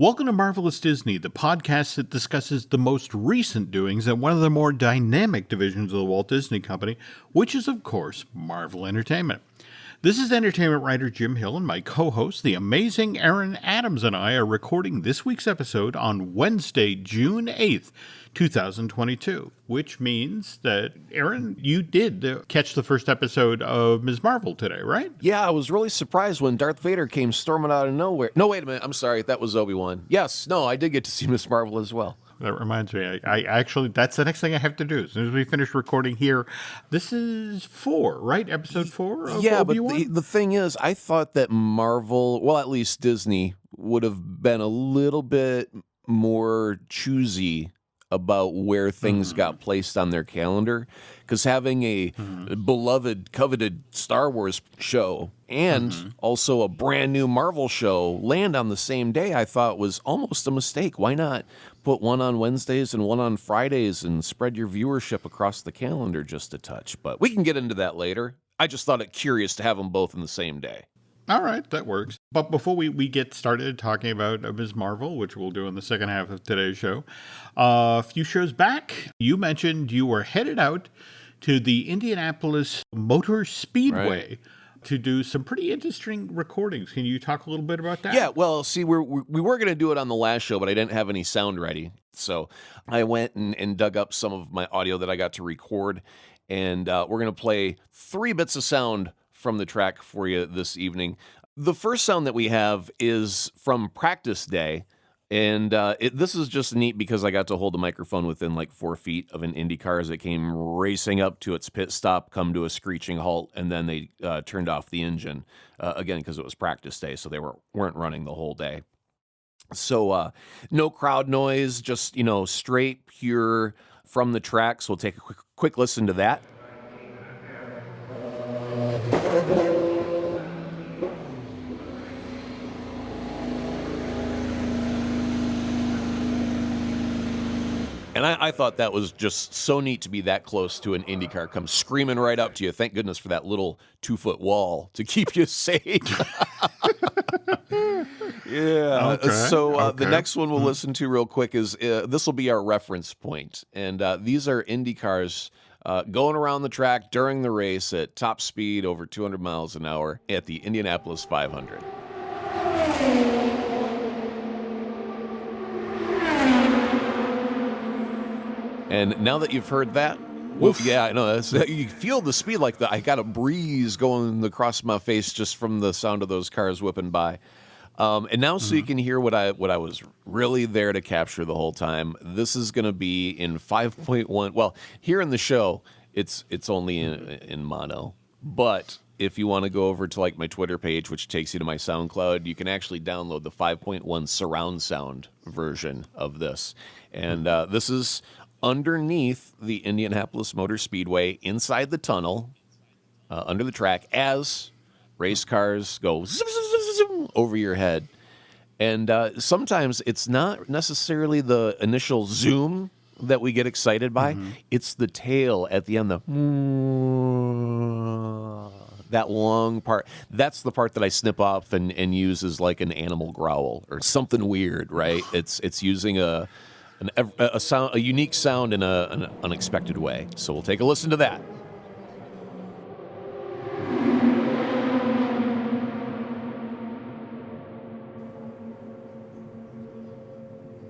Welcome to Marvelous Disney, the podcast that discusses the most recent doings at one of the more dynamic divisions of the Walt Disney Company, which is, of course, Marvel Entertainment. This is entertainment writer Jim Hill, and my co-host, the amazing Aaron Adams, and I are recording this week's episode on Wednesday, June 8th, 2022, which means that, Aaron, you did catch the first episode of Ms. Marvel today, right? Yeah, I was really surprised when Darth Vader came storming out of nowhere. No, wait a minute. I'm sorry. That was Obi-Wan. Yes, no, I did get to see Ms. Marvel as well. That reminds me, I actually, that's the next thing I have to do. As soon as we finish recording here, this is 4, right? Episode 4 of Obi-Wan? But the thing is, I thought that Marvel, well, at least Disney, would have been a little bit more choosy about where things got placed on their calendar, because having a beloved, coveted Star Wars show and also a brand new Marvel show land on the same day, I thought was almost a mistake. Why not put one on Wednesdays and one on Fridays and spread your viewership across the calendar just a touch? But we can get into that later. I just thought it curious to have them both in the same day. All right, that works. But before we get started talking about Ms. Marvel, which we'll do in the second half of today's show, a few shows back, you mentioned you were headed out to the Indianapolis Motor Speedway to do some pretty interesting recordings. Can you talk a little bit about that? Yeah, well, see, we were going to do it on the last show, but I didn't have any sound ready. So I went and dug up some of my audio that I got to record, and we're going to play 3 bits of sound from the track for you this evening. The first sound that we have is from practice day, and this is just neat because I got to hold the microphone within like 4 feet of an Indy car as it came racing up to its pit stop, come to a screeching halt, and then they turned off the engine, again, because it was practice day, so they weren't running the whole day. So no crowd noise, just, straight, pure from the track, so we'll take a quick listen to that. And I thought that was just so neat to be that close to an Indy car come screaming right up to you. Thank goodness for that little 2-foot wall to keep you safe. Yeah. Okay. So the next one we'll listen to real quick is this will be our reference point. And these are Indy cars going around the track during the race at top speed over 200 miles an hour at the Indianapolis 500. And now that you've heard that, yeah, I know, you feel the speed like that. I got a breeze going across my face just from the sound of those cars whipping by. And now so you can hear what I was really there to capture the whole time. This is going to be in 5.1. Well, here in the show, it's only in mono. But if you want to go over to like my Twitter page, which takes you to my SoundCloud, you can actually download the 5.1 surround sound version of this. And this is underneath the Indianapolis Motor Speedway, inside the tunnel, under the track, as race cars go zoom, zoom, zoom, zoom, over your head. And sometimes it's not necessarily the initial zoom that we get excited by. It's the tail at the end, that long part. That's the part that I snip off and use as like an animal growl or something weird, right? It's using a unique sound in an unexpected way. So we'll take a listen to that.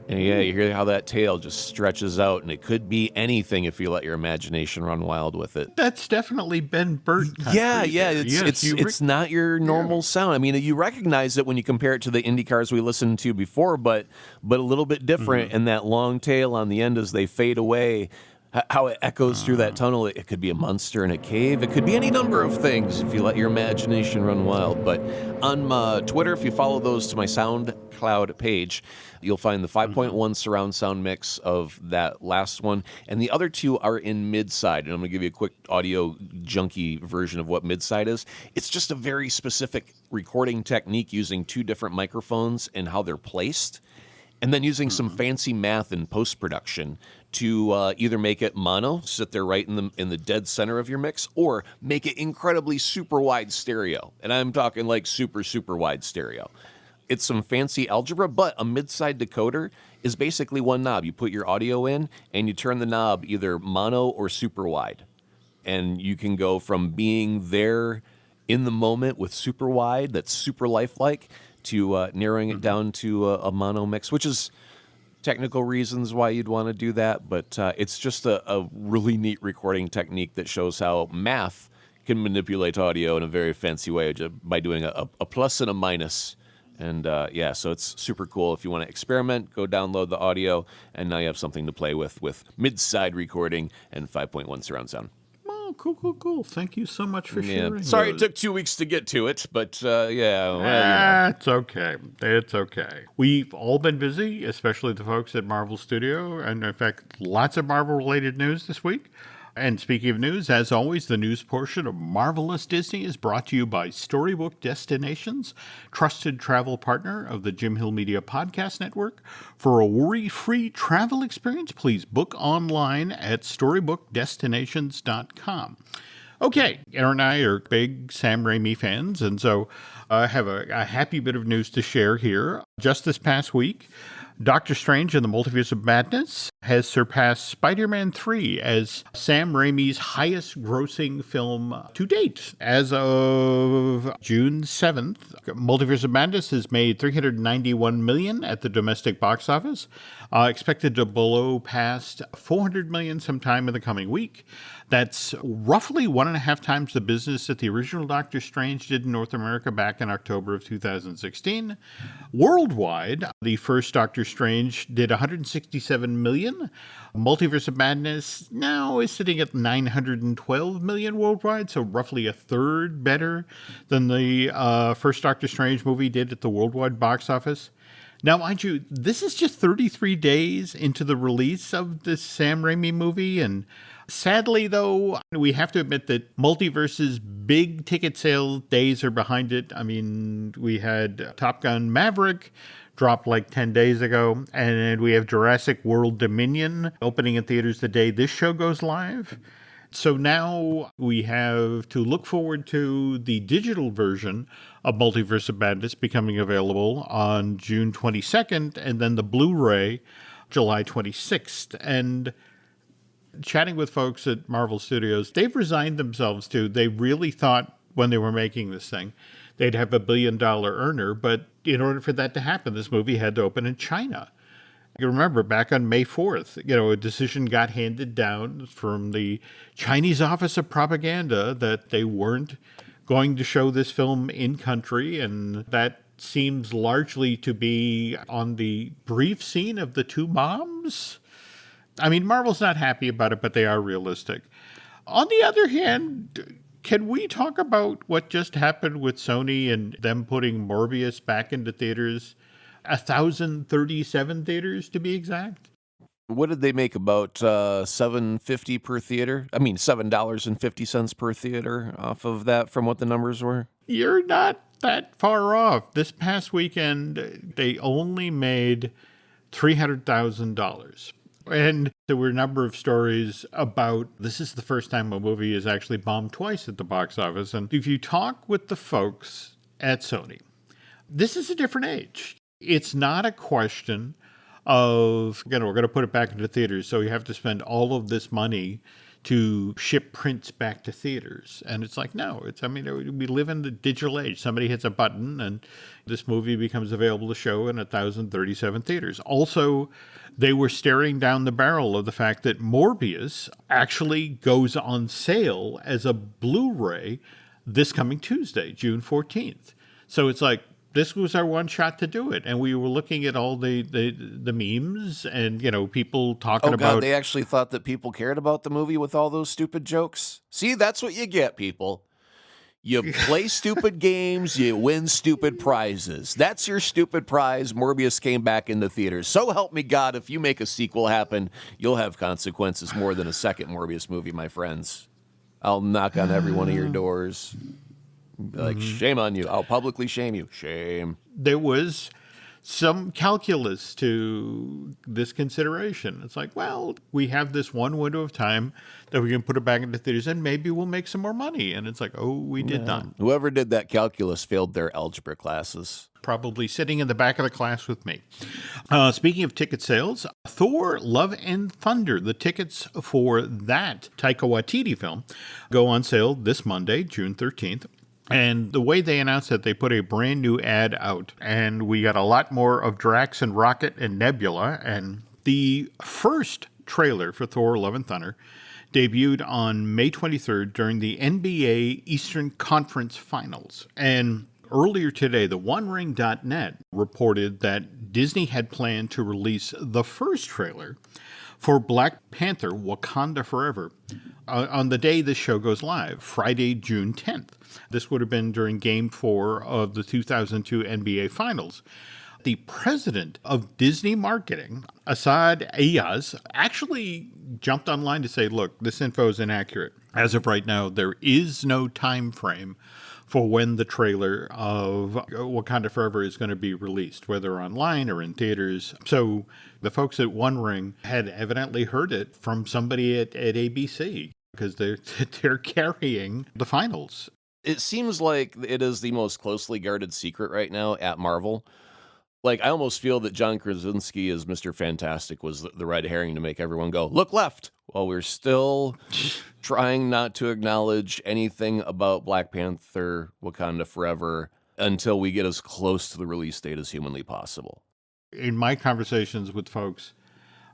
And yeah, you hear how that tail just stretches out, and it could be anything if you let your imagination run wild with it. That's definitely Ben Burtt country. Yeah, it's not your normal sound. I mean, you recognize it when you compare it to the Indy cars we listened to before, but a little bit different. And that long tail on the end as they fade away, how it echoes through that tunnel. It could be a monster in a cave. It could be any number of things if you let your imagination run wild. But on Twitter, if you follow those to my SoundCloud page, you'll find the 5.1 surround sound mix of that last one. And the other 2 are in mid-side. And I'm going to give you a quick audio junkie version of what mid-side is. It's just a very specific recording technique using 2 different microphones and how they're placed. And then using some fancy math in post-production to either make it mono, sit there right in the dead center of your mix, or make it incredibly super wide stereo. And I'm talking like super, super wide stereo. it's some fancy algebra, but a mid-side decoder is basically one knob. You put your audio in, and you turn the knob either mono or super wide. And you can go from being there in the moment with super wide, that's super lifelike, to narrowing it down to a mono mix, which is technical reasons why you'd want to do that. But it's just a really neat recording technique that shows how math can manipulate audio in a very fancy way by doing a plus and a minus. And so it's super cool. If you want to experiment, go download the audio, and now you have something to play with mid-side recording and 5.1 surround sound. Oh, cool. Thank you so much for sharing. Sorry those. it took 2 weeks to get to it, but well, It's okay. It's okay. We've all been busy, especially the folks at Marvel Studio, and in fact, lots of Marvel-related news this week. And speaking of news, as always, the news portion of Marvelous Disney is brought to you by Storybook Destinations, trusted travel partner of the Jim Hill Media Podcast Network. For a worry-free travel experience, please book online at storybookdestinations.com. Okay, Aaron and I are big Sam Raimi fans, and so I have a happy bit of news to share here. Just this past week, Doctor Strange in the Multiverse of Madness has surpassed Spider-Man 3 as Sam Raimi's highest-grossing film to date. As of June 7th, Multiverse of Madness has made $391 million at the domestic box office, expected to blow past $400 million sometime in the coming week. That's roughly 1.5 times the business that the original Doctor Strange did in North America back in October of 2016. Worldwide, the first Doctor Strange did $167 million. Multiverse of Madness now is sitting at $912 million worldwide, so roughly a third better than the first Doctor Strange movie did at the worldwide box office. Now, mind you, this is just 33 days into the release of this Sam Raimi movie, and sadly, though, we have to admit that Multiverse's big ticket sale days are behind it. I mean, we had Top Gun Maverick dropped like 10 days ago, and we have Jurassic World Dominion opening in theaters the day this show goes live. So now we have to look forward to the digital version of Multiverse of Madness becoming available on June 22nd, and then the Blu-ray July 26th. And chatting with folks at Marvel Studios, they've resigned themselves to, they really thought when they were making this thing, they'd have $1 billion earner, but in order for that to happen, this movie had to open in China. You remember back on May 4th, a decision got handed down from the Chinese Office of Propaganda that they weren't going to show this film in country, and that seems largely to be on the brief scene of the two moms. I mean, Marvel's not happy about it, but they are realistic. On the other hand, can we talk about what just happened with Sony and them putting Morbius back into theaters? 1,037 theaters, to be exact. What did they make, about $7.50 per theater? I mean, $7.50 per theater off of that, from what the numbers were? You're not that far off. This past weekend, they only made $300,000. And there were a number of stories about this is the first time a movie has actually bombed twice at the box office. And if you talk with the folks at Sony, this is a different age. It's not a question of, we're going to put it back into theaters, so you have to spend all of this money to ship prints back to theaters. And it's like, no, we live in the digital age. Somebody hits a button and this movie becomes available to show in 1,037 theaters. Also, they were staring down the barrel of the fact that Morbius actually goes on sale as a Blu-ray this coming Tuesday, June 14th. So it's like, this was our one shot to do it. And we were looking at all the memes and, people talking about... Oh, God, they actually thought that people cared about the movie with all those stupid jokes? See, that's what you get, people. You play stupid games, you win stupid prizes. That's your stupid prize. Morbius came back in the theaters. So help me God, if you make a sequel happen, you'll have consequences more than a second Morbius movie, my friends. I'll knock on every one of your doors. Like, shame on you. I'll publicly shame you. Shame. There was some calculus to this consideration. It's like, well, we have this one window of time that we can put it back into theaters and maybe we'll make some more money. And it's like, oh, we did not. Whoever did that calculus failed their algebra classes. probably sitting in the back of the class with me. Speaking of ticket sales, Thor, Love and Thunder, the tickets for that Taika Waititi film go on sale this Monday, June 13th. And the way they announced that, they put a brand new ad out, and we got a lot more of Drax and Rocket and Nebula. And the first trailer for Thor, Love and Thunder debuted on May 23rd during the NBA Eastern Conference Finals. And earlier today, the OneRing.net reported that Disney had planned to release the first trailer for Black Panther Wakanda Forever on the day this show goes live, Friday, June 10th. This would have been during Game 4 of the 2002 NBA Finals. The president of Disney marketing, Asad Ayaz, actually jumped online to say, look, this info is inaccurate. As of right now, there is no time frame for when the trailer of Wakanda Forever is going to be released, whether online or in theaters. So the folks at One Ring had evidently heard it from somebody at ABC, because they're carrying the finals. It seems like it is the most closely guarded secret right now at Marvel. Like, I almost feel that John Krasinski as Mr. Fantastic was the red herring to make everyone go, look left, while we're still trying not to acknowledge anything about Black Panther Wakanda Forever until we get as close to the release date as humanly possible. In my conversations with folks,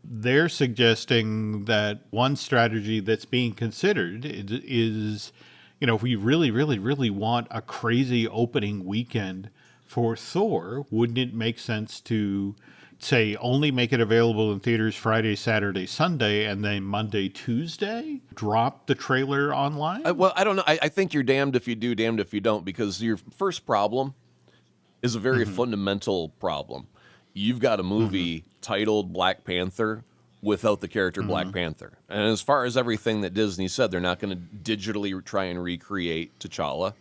they're suggesting that one strategy that's being considered is, if we really, really, really want a crazy opening weekend for Thor, wouldn't it make sense to, say, only make it available in theaters Friday, Saturday, Sunday, and then Monday, Tuesday, drop the trailer online? Well, I don't know. I think you're damned if you do, damned if you don't, because your first problem is a very fundamental problem. You've got a movie titled Black Panther without the character Black Panther. And as far as everything that Disney said, they're not going to digitally try and recreate T'Challa.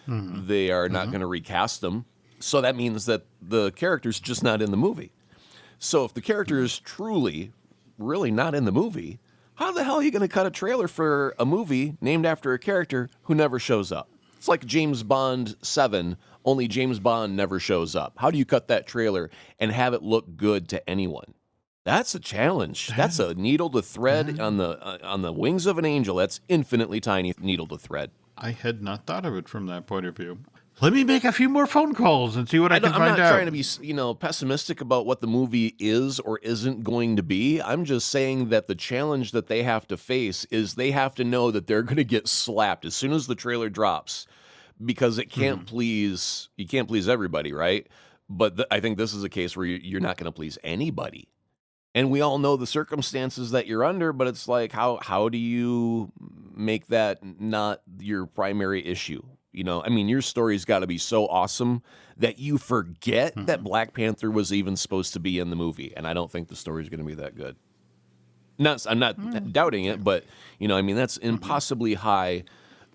They are not going to recast him. So that means that the character's just not in the movie. So if the character is truly, really not in the movie, how the hell are you going to cut a trailer for a movie named after a character who never shows up? It's like James Bond 7, only James Bond never shows up. How do you cut that trailer and have it look good to anyone? That's a challenge. That's a needle to thread on the wings of an angel. That's infinitely tiny needle to thread. I had not thought of it from that point of view. Let me make a few more phone calls and see what I can find out. I'm not trying to be, pessimistic about what the movie is or isn't going to be. I'm just saying that the challenge that they have to face is they have to know that they're going to get slapped as soon as the trailer drops, because it can't please everybody, right? But I think this is a case where you're not going to please anybody. And we all know the circumstances that you're under, but it's like, how do you make that not your primary issue? Your story's got to be so awesome that you forget that Black Panther was even supposed to be in the movie. And I don't think the story's going to be that good. I'm not doubting it, but, that's impossibly high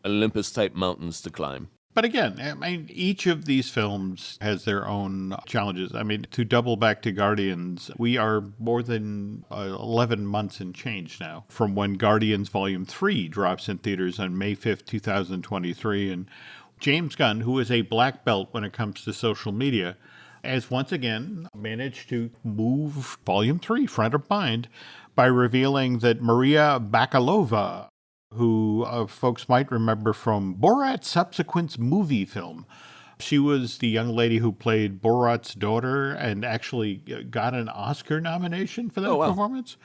Olympus-type mountains to climb. But again, each of these films has their own challenges. To double back to Guardians, we are more than 11 months and change now from when Guardians Volume 3 drops in theaters on May 5th, 2023. And James Gunn, who is a black belt when it comes to social media, has once again managed to move Volume 3 front of mind by revealing that Maria Bakalova, who folks might remember from Borat's subsequent movie film. She was the young lady who played Borat's daughter and actually got an Oscar nomination for that performance.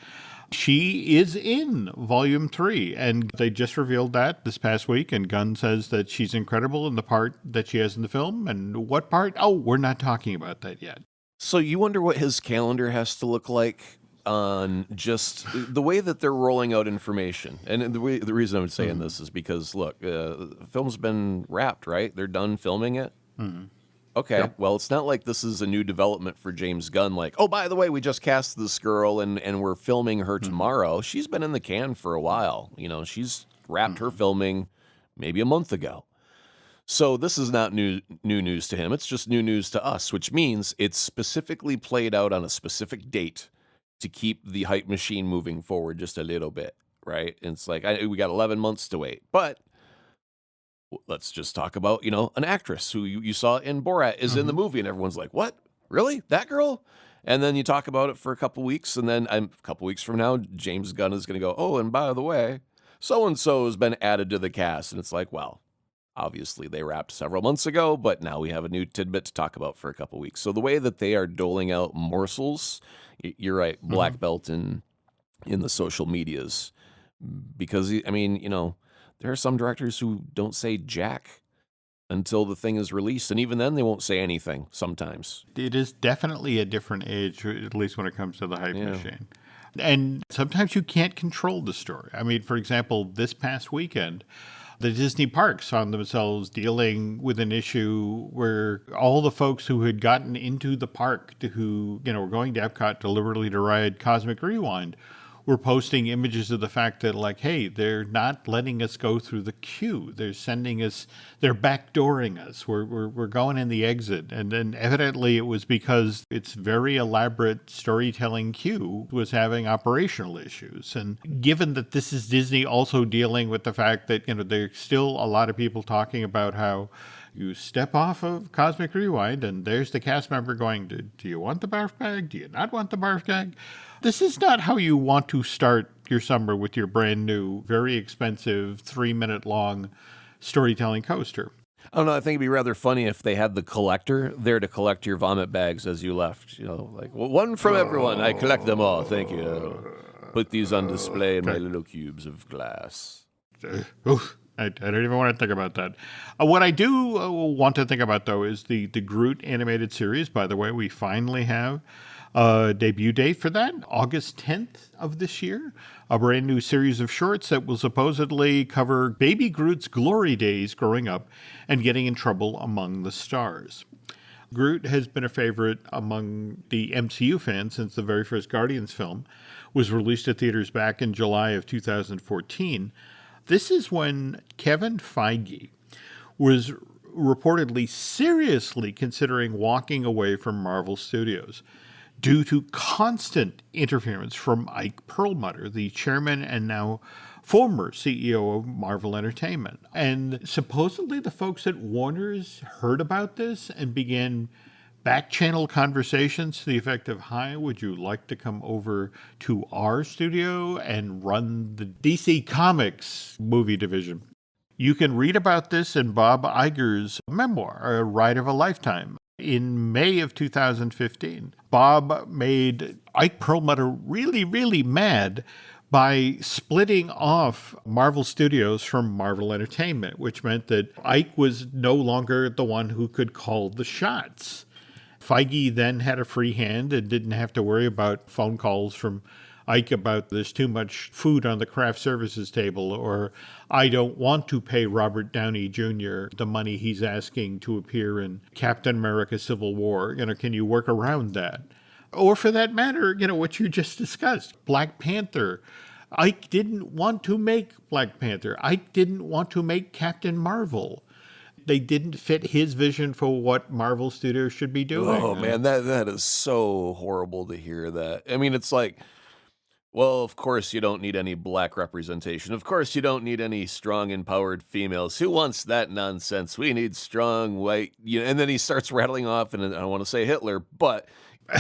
She is in Volume 3, and they just revealed that this past week, and Gunn says that she's incredible in the part that she has in the film. And what part? Oh, we're not talking about that yet. So you wonder what his calendar has to look like on just the way that they're rolling out information. And the reason I'm saying this is because, look, the film's been wrapped, right? They're done filming it. Okay, well, it's not like this is a new development for James Gunn, like, oh, by the way, we just cast this girl and we're filming her tomorrow. She's been in the can for a while. She's wrapped her filming maybe a month ago. So this is not new news to him. It's just new news to us, which means it's specifically played out on a specific date to keep the hype machine moving forward just a little bit, right? And it's like, we got 11 months to wait. But Let's just talk about, an actress who you saw in Borat is in the movie, and everyone's like, what? Really? That girl? And then you talk about it for a couple weeks, and then a couple weeks from now, James Gunn is going to go, oh, and by the way, so-and-so has been added to the cast. And it's like, well, obviously they wrapped several months ago, but now we have a new tidbit to talk about for a couple weeks. So the way that they are doling out morsels, you're right, black belt in the social medias. Because, I mean, there are some directors who don't say jack until the thing is released, and even then they won't say anything sometimes. It is definitely a different age, at least when it comes to the hype machine. And sometimes you can't control the story. I mean, for example, this past weekend, the Disney parks found themselves dealing with an issue where all the folks who had gotten into the park who, were going to Epcot deliberately to ride Cosmic Rewind were posting images of the fact that, like, hey, they're not letting us go through the queue. They're backdooring us. We're going in the exit. And then evidently it was because its very elaborate storytelling queue was having operational issues. And given that this is Disney also dealing with the fact that, there's still a lot of people talking about how you step off of Cosmic Rewind and there's the cast member going, do you want the barf bag? Do you not want the barf bag? This is not how you want to start your summer with your brand new, very expensive, 3-minute long storytelling coaster. I don't know. I think it'd be rather funny if they had the collector there to collect your vomit bags as you left. Like, well, one from everyone. I collect them all. Thank you. Put these on display in my little cubes of glass. I don't even want to think about that. What I do want to think about, though, is the Groot animated series. By the way, we finally have a debut date for that, August 10th of this year. A brand new series of shorts that will supposedly cover baby Groot's glory days growing up and getting in trouble among the stars. Groot has been a favorite among the MCU fans since the very first Guardians film was released at theaters back in July of 2014. This is when Kevin Feige was reportedly seriously considering walking away from Marvel Studios due to constant interference from Ike Perlmutter, the chairman and now former CEO of Marvel Entertainment. And supposedly the folks at Warner's heard about this and began back-channel conversations to the effect of, hi, would you like to come over to our studio and run the DC Comics movie division? You can read about this in Bob Iger's memoir, A Ride of a Lifetime. In May of 2015, Bob made Ike Perlmutter really, really mad by splitting off Marvel Studios from Marvel Entertainment, which meant that Ike was no longer the one who could call the shots. Feige then had a free hand and didn't have to worry about phone calls from Ike about there's too much food on the craft services table, or I don't want to pay Robert Downey Jr. the money he's asking to appear in Captain America Civil War. Can you work around that? Or for that matter, what you just discussed, Black Panther. Ike didn't want to make Black Panther. Ike didn't want to make Captain Marvel. They didn't fit his vision for what Marvel Studios should be doing. Oh, man, that is so horrible to hear that. I mean, it's like, well, of course you don't need any black representation. Of course you don't need any strong, empowered females. Who wants that nonsense? We need strong, white... And then he starts rattling off, and I don't want to say Hitler, but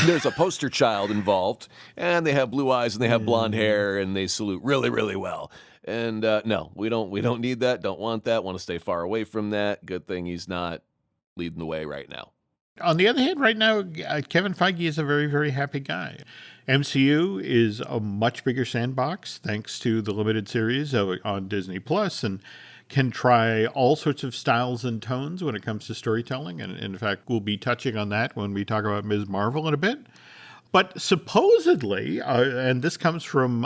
there's a poster child involved, and they have blue eyes, and they have blonde hair, and they salute really, really well. And no, we don't need that, don't want that, want to stay far away from that. Good thing he's not leading the way right now. On the other hand, right now, Kevin Feige is a very, very happy guy. MCU is a much bigger sandbox thanks to the limited series on Disney Plus, and can try all sorts of styles and tones when it comes to storytelling. And in fact, we'll be touching on that when we talk about Ms. Marvel in a bit. But supposedly, and this comes from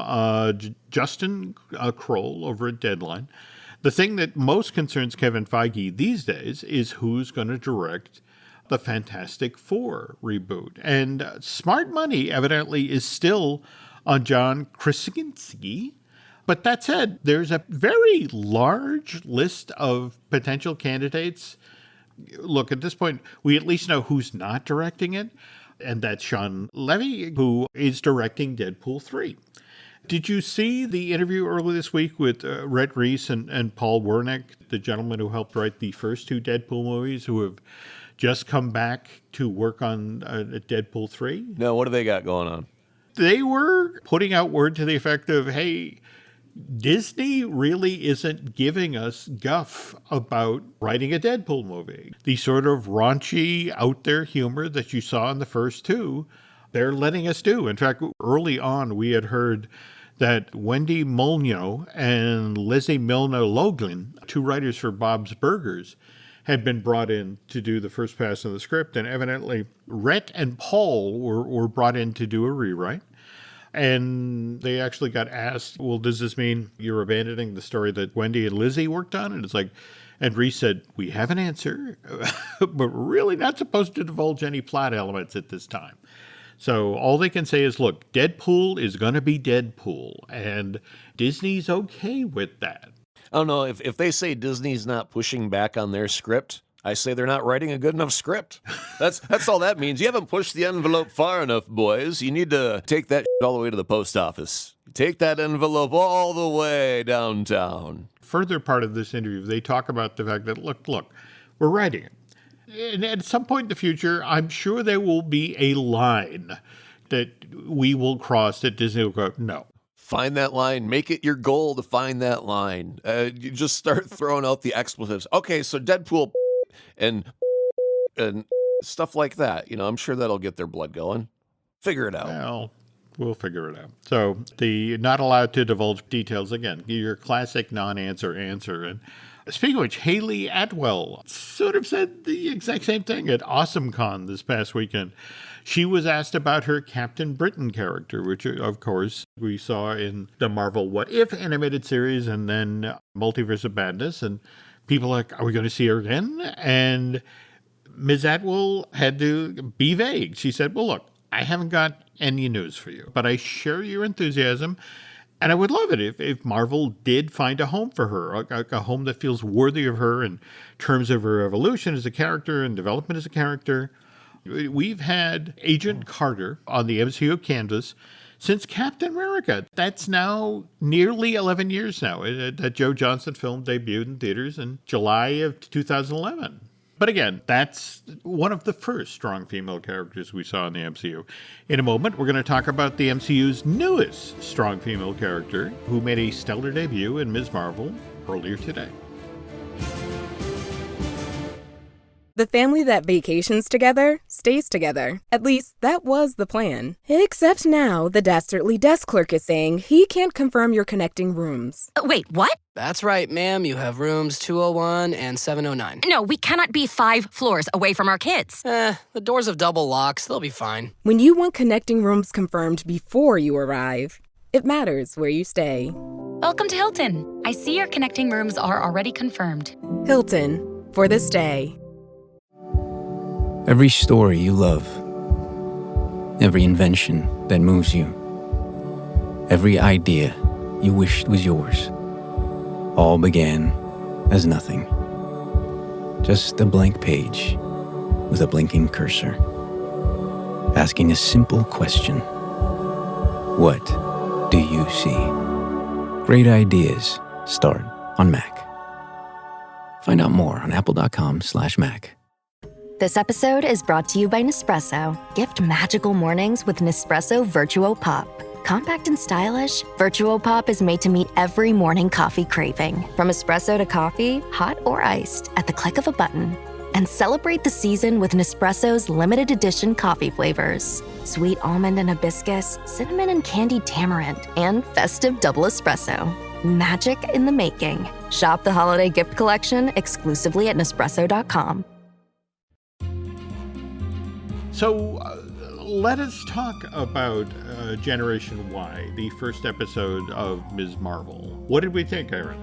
Justin Kroll over at Deadline, the thing that most concerns Kevin Feige these days is who's going to direct the Fantastic Four reboot. And smart money evidently is still on John Krasinski. But that said, there's a very large list of potential candidates. Look, at this point, we at least know who's not directing it, and that's Sean Levy, who is directing Deadpool 3. Did you see the interview earlier this week with Rhett Reese and Paul Wernick, the gentleman who helped write the first two Deadpool movies, who have just come back to work on Deadpool 3? No, what do they got going on? They were putting out word to the effect of, hey, Disney really isn't giving us guff about writing a Deadpool movie. The sort of raunchy, out there humor that you saw in the first two, they're letting us do. In fact, early on, we had heard that Wendy Molyneux and Leslie Milner-Logan, two writers for Bob's Burgers, had been brought in to do the first pass of the script. And evidently, Rhett and Paul were brought in to do a rewrite. And they actually got asked, well, does this mean you're abandoning the story that Wendy and Lizzie worked on? And it's like, and Reese said, we have an answer, but we're really not supposed to divulge any plot elements at this time. So all they can say is, look, Deadpool is going to be Deadpool, and Disney's okay with that. I don't know, if they say Disney's not pushing back on their script, I say they're not writing a good enough script. That's all that means. You haven't pushed the envelope far enough, boys. You need to take that all the way to the post office. Take that envelope all the way downtown. Further part of this interview, they talk about the fact that, look, we're writing it. And at some point in the future, I'm sure there will be a line that we will cross that Disney will go, no. Find that line. Make it your goal to find that line. You just start throwing out the expletives. Okay, so Deadpool and stuff like that. You know, I'm sure that'll get their blood going. Figure it out. Well, we'll figure it out. So the not allowed to divulge details again. Your classic non-answer answer. And speaking of which, Haley Atwell sort of said the exact same thing at AwesomeCon this past weekend. She was asked about her Captain Britain character, which, of course, we saw in the Marvel What If animated series and then Multiverse of Madness. And people are like, are we going to see her again? And Ms. Atwell had to be vague. She said, well, look, I haven't got any news for you, but I share your enthusiasm. And I would love it if Marvel did find a home for her, a home that feels worthy of her in terms of her evolution as a character and development as a character. We've had Agent Carter on the MCU canvas since Captain America. That's now nearly 11 years now. That Joe Johnston film debuted in theaters in July of 2011. But again, that's one of the first strong female characters we saw in the MCU. In a moment, we're going to talk about the MCU's newest strong female character, who made a stellar debut in Ms. Marvel earlier today. The family that vacations together stays together. At least, that was the plan. Except now, the dastardly desk clerk is saying he can't confirm your connecting rooms. Wait, what? That's right, ma'am. You have rooms 201 and 709. No, we cannot be 5 floors away from our kids. The doors have double locks. They'll be fine. When you want connecting rooms confirmed before you arrive, it matters where you stay. Welcome to Hilton. I see your connecting rooms are already confirmed. Hilton, for the stay. Every story you love, every invention that moves you, every idea you wished was yours, all began as nothing. Just a blank page with a blinking cursor, asking a simple question. What do you see? Great ideas start on Mac. Find out more on apple.com/Mac. This episode is brought to you by Nespresso. Gift magical mornings with Nespresso Virtuo Pop. Compact and stylish, Virtuo Pop is made to meet every morning coffee craving. From espresso to coffee, hot or iced, at the click of a button. And celebrate the season with Nespresso's limited edition coffee flavors. Sweet almond and hibiscus, cinnamon and candied tamarind, and festive double espresso. Magic in the making. Shop the holiday gift collection exclusively at Nespresso.com. So let us talk about Generation Y, the first episode of Ms. Marvel. What did we think, Aaron?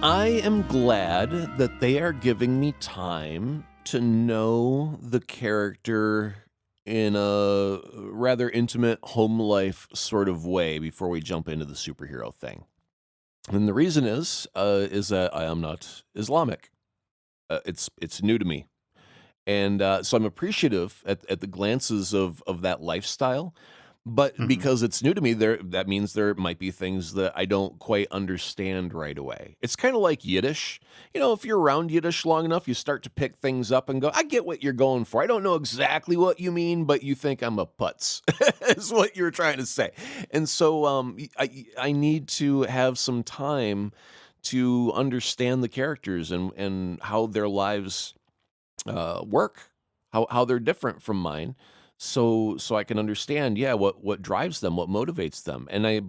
I am glad that they are giving me time to know the character in a rather intimate home life sort of way before we jump into the superhero thing. And the reason is that I am not Islamic. It's new to me. And so I'm appreciative at the glances of that lifestyle, But because it's new to me, that means there might be things that I don't quite understand right away. It's kind of like Yiddish. If you're around Yiddish long enough, you start to pick things up and go, I get what you're going for. I don't know exactly what you mean, but you think I'm a putz, is what you're trying to say. And so I need to have some time to understand the characters and how their lives work, how they're different from mine. So I can understand, what drives them, what motivates them. And I,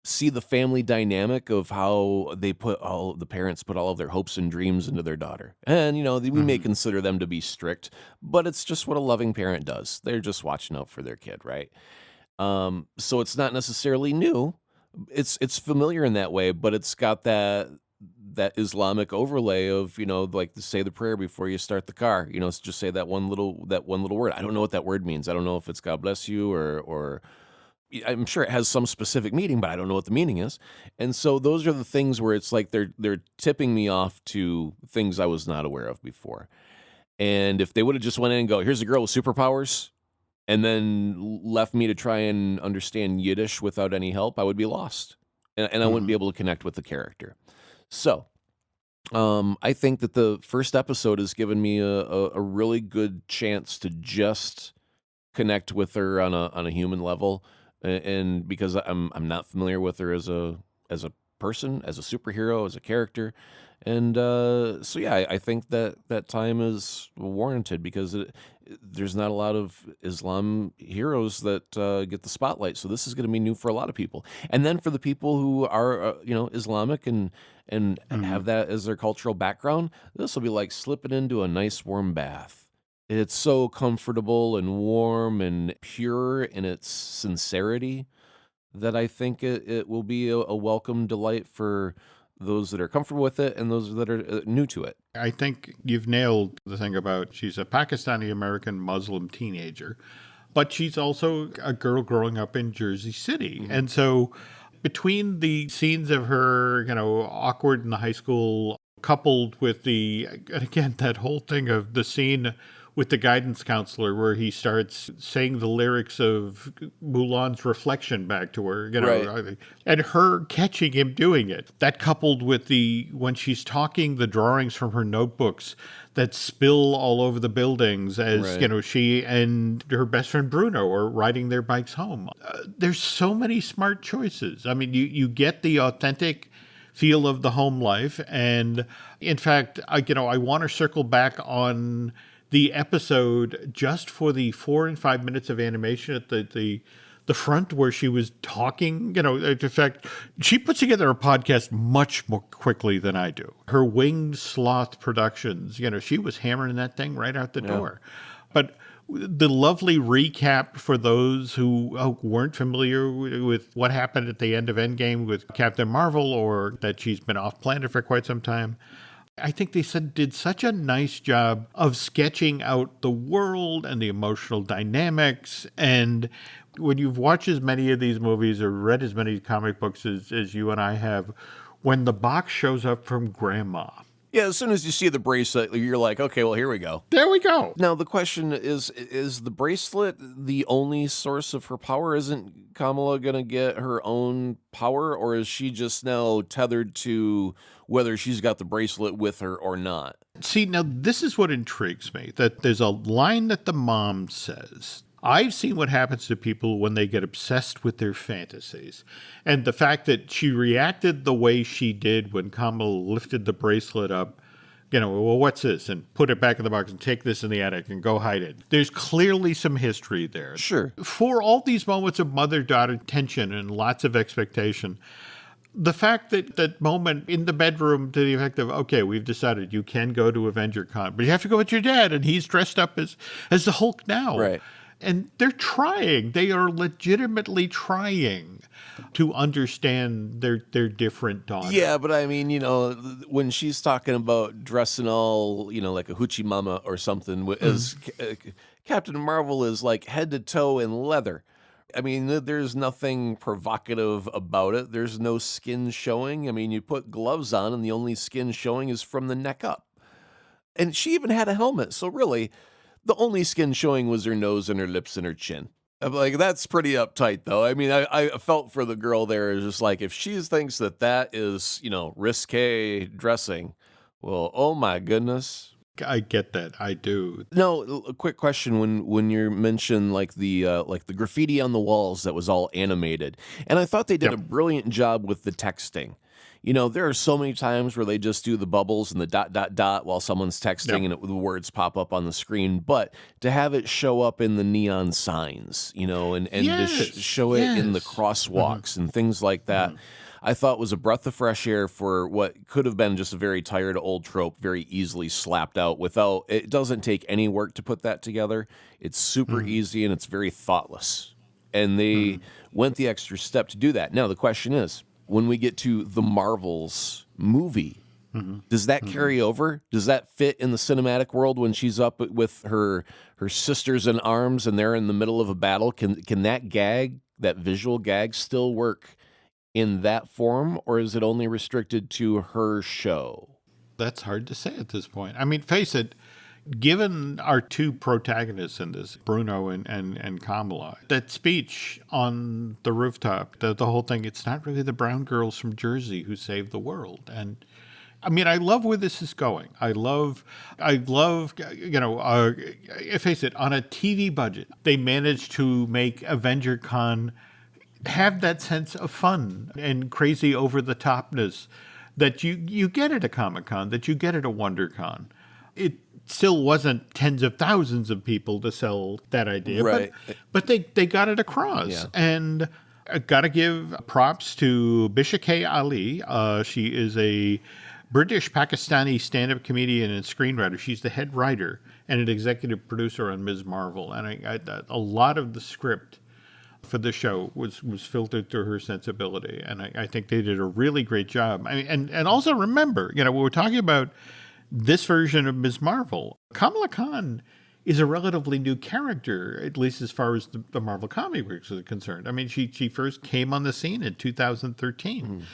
see the family dynamic of how the parents put all of their hopes and dreams into their daughter. And, we may consider them to be strict, but it's just what a loving parent does. They're just watching out for their kid, right? So it's not necessarily new. It's familiar in that way, but it's got that Islamic overlay of, like to say the prayer before you start the car, just say that one little word. I don't know what that word means. I don't know if it's God bless you or I'm sure it has some specific meaning, but I don't know what the meaning is. And so those are the things where it's like they're tipping me off to things I was not aware of before. And if they would have just went in and go, here's a girl with superpowers, and then left me to try and understand Yiddish without any help, I would be lost. And I wouldn't be able to connect with the character. So, I think that the first episode has given me a really good chance to just connect with her on a human level, and because I'm not familiar with her as a person, as a superhero, as a character, and so yeah, I think that time is warranted because there's not a lot of Islam heroes that get the spotlight. So this is going to be new for a lot of people, and then for the people who are Islamic and have that as their cultural background, this will be like slipping into a nice warm bath. It's so comfortable and warm and pure in its sincerity that I think it will be a welcome delight for those that are comfortable with it and those that are new to it. I think you've nailed the thing about she's a Pakistani-American Muslim teenager, but she's also a girl growing up in Jersey City. And so between the scenes of her, awkward in the high school, coupled with that whole thing of the scene with the guidance counselor where he starts saying the lyrics of Mulan's Reflection back to her, Right. and her catching him doing it. That coupled with when she's talking, the drawings from her notebooks that spill all over the buildings as, Right. She and her best friend Bruno are riding their bikes home. There's so many smart choices. I mean, you get the authentic feel of the home life. And in fact, I want to circle back on the episode just for the 4 and 5 minutes of animation at the front where she was talking. In fact, she puts together a podcast much more quickly than I do. Her Winged Sloth Productions, she was hammering that thing right out the door. But the lovely recap for those who weren't familiar with what happened at the end of Endgame with Captain Marvel, or that she's been off planet for quite some time. I think they did such a nice job of sketching out the world and the emotional dynamics. And when you've watched as many of these movies or read as many comic books as you and I have, when the box shows up from Grandma. Yeah, as soon as you see the bracelet, you're like, okay, well, here we go. There we go. Now, the question is the bracelet the only source of her power? Isn't Kamala going to get her own power, or is she just now tethered to whether she's got the bracelet with her or not? See, now this is what intrigues me, that there's a line that the mom says. I've seen what happens to people when they get obsessed with their fantasies. And the fact that she reacted the way she did when Kamala lifted the bracelet up, well, what's this? And put it back in the box and take this in the attic and go hide it. There's clearly some history there. Sure. For all these moments of mother-daughter tension and lots of expectation, the fact that moment in the bedroom to the effect of, okay, we've decided you can go to Avenger Con, but you have to go with your dad, and he's dressed up as the Hulk now. Right. And they're trying. They are legitimately trying to understand their different daughter. Yeah, but I mean, when she's talking about dressing all, like a hoochie mama or something, as Captain Marvel is like head to toe in leather. I mean, there's nothing provocative about it. There's no skin showing. I mean, you put gloves on and the only skin showing is from the neck up. And she even had a helmet. So really, the only skin showing was her nose and her lips and her chin. I'm like, that's pretty uptight, though. I mean, I felt for the girl there. It's just like, if she thinks that is, risque dressing, well, oh my goodness. I get that. I do. No, a quick question when you mentioned like the graffiti on the walls that was all animated, and I thought they did a brilliant job with the texting. There are so many times where they just do the bubbles and the ... while someone's texting and the words pop up on the screen. But to have it show up in the neon signs, and to show it in the crosswalks and things like that, I thought was a breath of fresh air for what could have been just a very tired old trope, very easily slapped out it doesn't take any work to put that together. It's super easy and it's very thoughtless. And they went the extra step to do that. Now, the question is, when we get to the Marvels movie, does that carry over? Does that fit in the cinematic world when she's up with her sisters in arms and they're in the middle of a battle? Can that gag, that visual gag, still work in that form, or is it only restricted to her show? That's hard to say at this point. I mean, face it, given our two protagonists in this, Bruno and Kamala, that speech on the rooftop, the whole thing, it's not really the brown girls from Jersey who saved the world. And I mean, I love where this is going. I love, face it, on a TV budget, they managed to make Avenger Con have that sense of fun and crazy over-the-topness that you get at a Comic-Con, that you get at a WonderCon. It still wasn't tens of thousands of people to sell that idea, right? But they got it across. Yeah. And I got to give props to Bishake Ali. She is a British-Pakistani stand-up comedian and screenwriter. She's the head writer and an executive producer on Ms. Marvel. And a lot of the script for the show was filtered through her sensibility. And I think they did a really great job. I mean, and also remember, when we're talking about this version of Ms. Marvel, Kamala Khan is a relatively new character, at least as far as the Marvel comic books are concerned. I mean, she first came on the scene in 2013.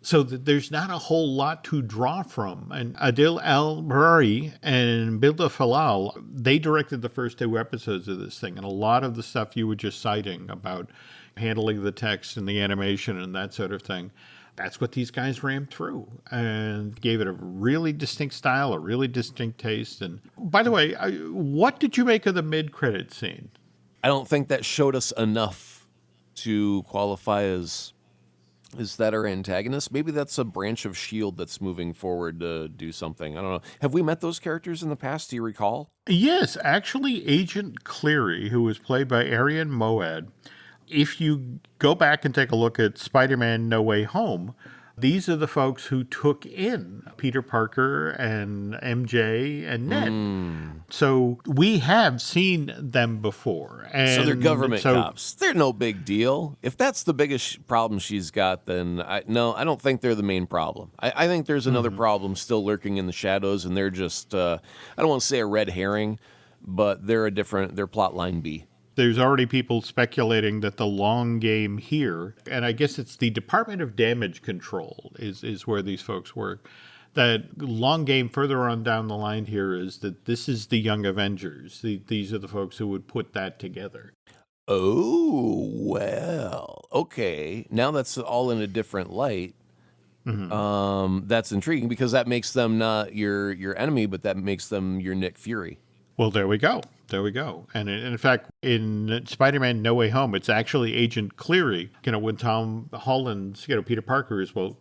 So there's not a whole lot to draw from. And Adil Al-Barari and Bilda Falal, they directed the first 2 episodes of this thing. And a lot of the stuff you were just citing about handling the text and the animation and that sort of thing, that's what these guys rammed through and gave it a really distinct style, a really distinct taste. And by the way, what did you make of the mid-credit scene? I don't think that showed us enough to qualify as... Is that our antagonist? Maybe that's a branch of S.H.I.E.L.D. that's moving forward to do something. I don't know. Have we met those characters in the past? Do you recall? Yes, actually, Agent Cleary, who was played by Arian Moad. If you go back and take a look at Spider-Man No Way Home, these are the folks who took in Peter Parker and MJ and Ned. So we have seen them before. And so they're government cops. They're no big deal. If that's the biggest problem she's got, then I don't think they're the main problem. I think there's another problem still lurking in the shadows, and they're just, I don't want to say a red herring, but they're plot line B. There's already people speculating that the long game here, and I guess it's the Department of Damage Control is where these folks work, that long game further on down the line here is that this is the Young Avengers. These are the folks who would put that together. Oh, well, okay. Now that's all in a different light. That's intriguing because that makes them not your enemy, but that makes them your Nick Fury. Well, there we go. And in fact, in Spider-Man No Way Home, it's actually Agent Cleary. When Tom Holland's, Peter Parker is, well,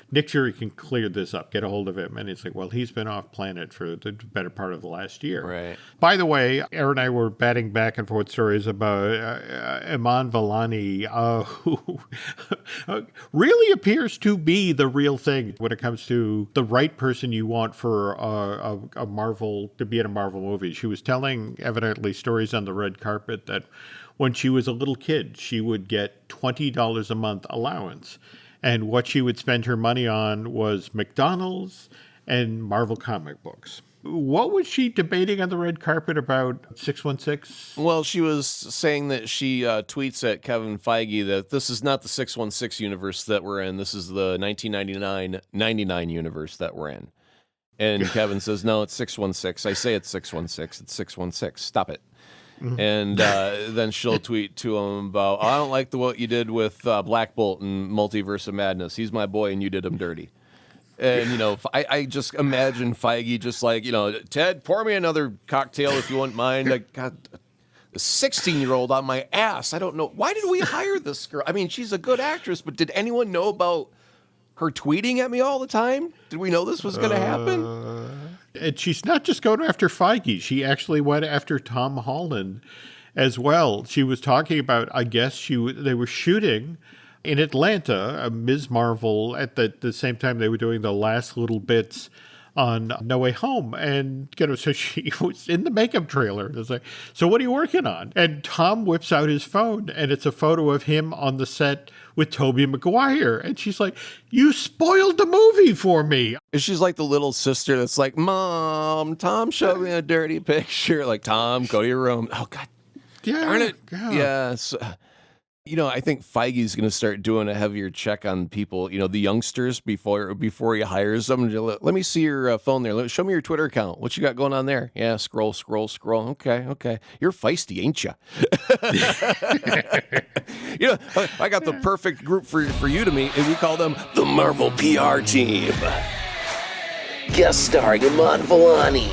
Nick Fury can clear this up, get a hold of him. And it's like, well, he's been off planet for the better part of the last year. Right. By the way, Aaron and I were batting back and forth stories about Iman Vellani, who really appears to be the real thing when it comes to the right person you want for a Marvel, to be in a Marvel movie. She was telling, evidently, stories on the red carpet that when she was a little kid, she would get $20 a month allowance. And what she would spend her money on was McDonald's and Marvel comic books. What was she debating on the red carpet about 616? Well, she was saying that she tweets at Kevin Feige that this is not the 616 universe that we're in. This is the 1999 universe that we're in. And Kevin says, no, it's 616. I say it's 616. It's 616. Stop it. And then she'll tweet to him about, I don't like what you did with Black Bolt and Multiverse of Madness. He's my boy, and you did him dirty. And, you know, I just imagine Feige just like, you know, Ted, pour me another cocktail if you wouldn't mind. I got a 16-year-old on my ass. I don't know. Why did we hire this girl? I mean, she's a good actress, but did anyone know about her tweeting at me all the time? Did we know this was going to happen? And she's not just going after Feige. She actually went after Tom Holland as well. She was talking about, I guess, they were shooting in Atlanta, Ms. Marvel, at the same time they were doing the last little bits on No Way Home. And, you know, so she was in the makeup trailer. It's like, so what are you working on? And Tom whips out his phone, and it's a photo of him on the set with Tobey Maguire. And she's like, you spoiled the movie for me. And she's like the little sister that's like, Mom, Tom showed me a dirty picture. Like, Tom, go to your room. Oh, God. Yeah, darn it. yeah. Yes. You know, I think Feige's going to start doing a heavier check on people, you know, the youngsters before he hires them. Let me see your phone there. Show me your Twitter account. What you got going on there? Yeah, scroll. Okay. You're feisty, ain't you? You know, I got the perfect group for you to meet, and we call them the Marvel PR team. Guest starring Iman Vellani.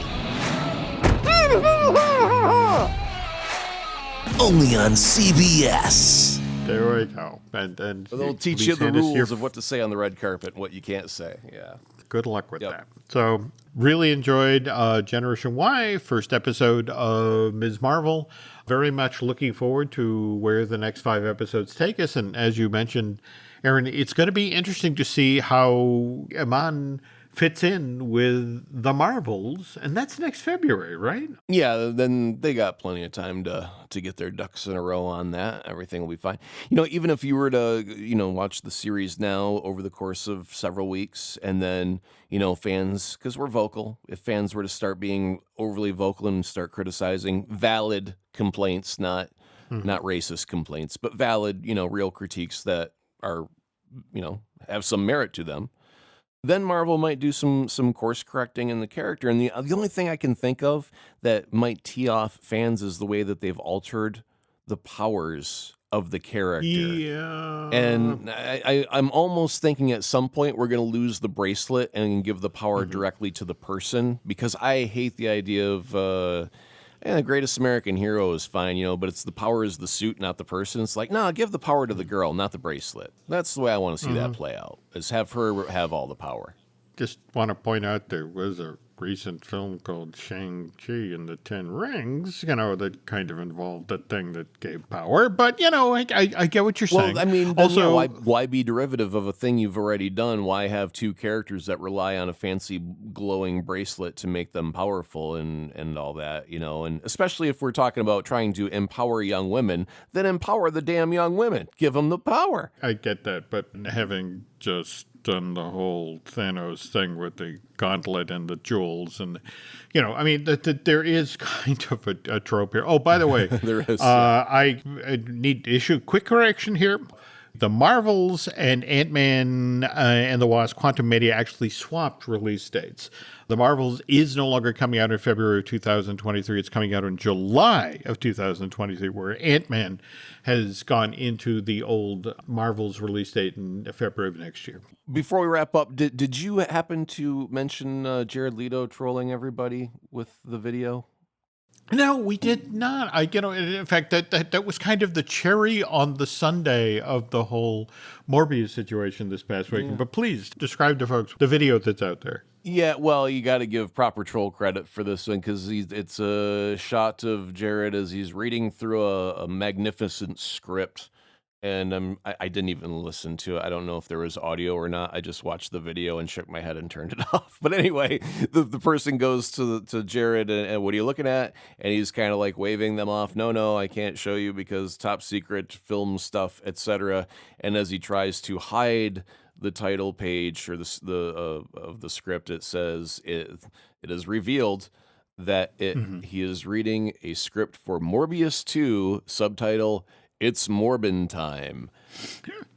Only on CBS. There we go. And they'll teach you the rules of what to say on the red carpet and what you can't say. Yeah. Good luck with that. So, really enjoyed Generation Y, first episode of Ms. Marvel. Very much looking forward to where the next 5 episodes take us. And as you mentioned, Aaron, it's going to be interesting to see how Iman fits in with the Marvels, and that's next February, right? Yeah, then they got plenty of time to get their ducks in a row on that. Everything will be fine. You know, even if you were to, you know, watch the series now over the course of several weeks, and then, you know, fans, because we're vocal, if fans were to start being overly vocal and start criticizing valid complaints, not racist complaints, but valid, you know, real critiques that are, you know, have some merit to them, then Marvel might do some course correcting in the character. And the only thing I can think of that might tee off fans is the way that they've altered the powers of the character. Yeah. And I'm almost thinking at some point we're going to lose the bracelet and give the power directly to the person, because I hate the idea of the greatest American hero is fine, you know, but it's the power is the suit, not the person. It's like, no, give the power to the girl, not the bracelet. That's the way I want to see that play out, is have her have all the power. Just want to point out there was a recent film called Shang-Chi and the Ten Rings, you know, that kind of involved a thing that gave power. But, you know, I get what you're saying. Well, I mean, also, why be derivative of a thing you've already done? Why have 2 characters that rely on a fancy glowing bracelet to make them powerful and all that, you know? And especially if we're talking about trying to empower young women, then empower the damn young women. Give them the power. I get that, but having just done the whole Thanos thing with the gauntlet and the jewels, and you know, I mean, there is kind of a trope here. Oh, by the way, there is. I need to issue a quick correction here. The Marvels and Ant-Man and the Wasp: Quantumania actually swapped release dates. The Marvels is no longer coming out in February of 2023. It's coming out in July of 2023, where Ant-Man has gone into the old Marvels release date in February of next year. Before we wrap up, did you happen to mention Jared Leto trolling everybody with the video? No, we did not. In fact, that was kind of the cherry on the sundae of the whole Morbius situation this past week. Yeah. But please describe to folks the video that's out there. Yeah, well, you got to give proper troll credit for this one, because it's a shot of Jared as he's reading through a magnificent script. And I didn't even listen to it. I don't know if there was audio or not. I just watched the video and shook my head and turned it off. But anyway, the person goes to Jared and what are you looking at? And he's kind of like waving them off. No, I can't show you because top secret film stuff, etc. And as he tries to hide the title page or of the script, it says it is revealed that he is reading a script for Morbius 2, subtitle It's Morbin time.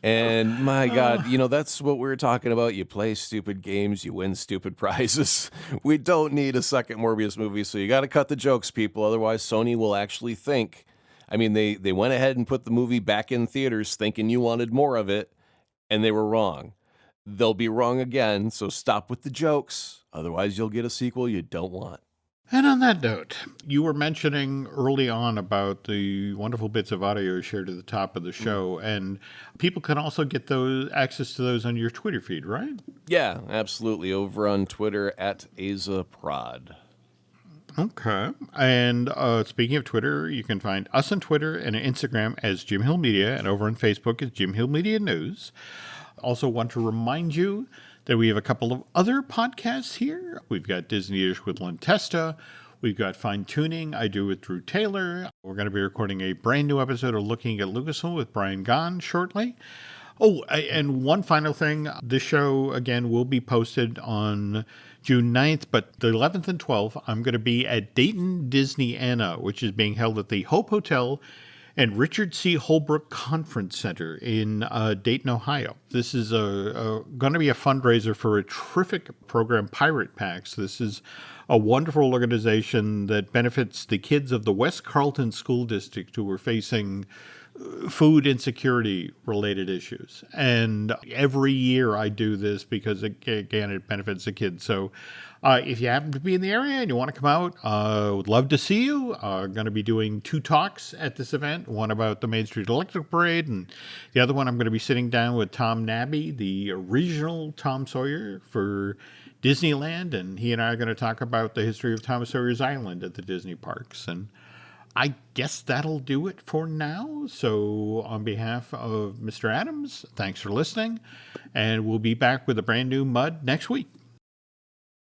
And my God, that's what we were talking about. You play stupid games, you win stupid prizes. We don't need a second Morbius movie, so you got to cut the jokes, people. Otherwise, Sony will actually think. I mean, they went ahead and put the movie back in theaters thinking you wanted more of it, and they were wrong. They'll be wrong again, so stop with the jokes. Otherwise, you'll get a sequel you don't want. And on that note, you were mentioning early on about the wonderful bits of audio shared at the top of the show, and people can also get those access to those on your Twitter feed, right? Yeah, absolutely. Over on Twitter at AzaProd. Okay. And speaking of Twitter, you can find us on Twitter and Instagram as Jim Hill Media, and over on Facebook as Jim Hill Media News. Also want to remind you that we have a couple of other podcasts here. We've got Disney-ish with Len Testa. We've got Fine Tuning, I Do with Drew Taylor. We're going to be recording a brand new episode of Looking at Lucasfilm with Brian Gahn shortly. Oh, and one final thing. This show, again, will be posted on June 9th, but the 11th and 12th, I'm going to be at Dayton Disneyana, which is being held at the Hope Hotel and Richard C. Holbrook Conference Center in Dayton, Ohio. This is going to be a fundraiser for a terrific program, Pirate Packs. This is a wonderful organization that benefits the kids of the West Carlton School District who are facing food insecurity related issues. And every year I do this because, again, it benefits the kids. So if you happen to be in the area and you want to come out, would love to see you. Going to be doing 2 talks at this event, one about the Main Street Electric Parade, and the other one I'm going to be sitting down with Tom Nabby, the original Tom Sawyer for Disneyland, and he and I are going to talk about the history of Thomas Sawyer's Island at the Disney parks. And I guess that'll do it for now. So on behalf of Mr. Adams, thanks for listening, and we'll be back with a brand new Mud next week.